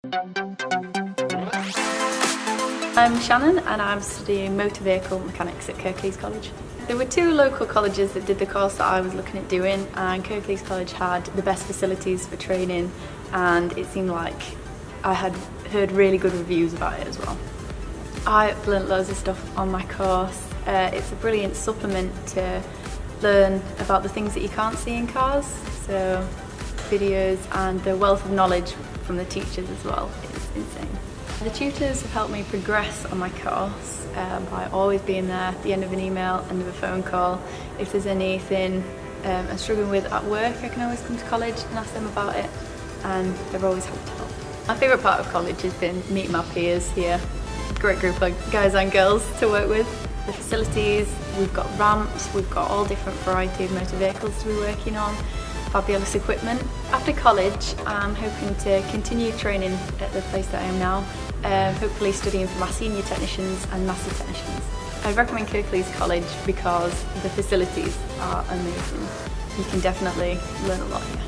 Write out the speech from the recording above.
I'm Shannon and I'm studying motor vehicle mechanics at Kirklees College. There were two local colleges that did the course that I was looking at doing, and Kirklees College had the best facilities for training, and it seemed like I had heard really good reviews about it as well. I learnt loads of stuff on my course. It's a brilliant supplement to learn about the things that you can't see in cars, so videos and the wealth of knowledge from the teachers as well is insane. The tutors have helped me progress on my course by always being there at the end of an email, end of a phone call. If there's anything I'm struggling with at work, I can always come to college and ask them about it, and they're always happy to help. My favourite part of college has been meeting my peers here. Great group of guys and girls to work with. The facilities, we've got ramps, we've got all different variety of motor vehicles to be working on, fabulous equipment. After college, I'm hoping to continue training at the place that I am now, hopefully studying for my senior technicians and master technicians. I'd recommend Kirklees College because the facilities are amazing. You can definitely learn a lot here.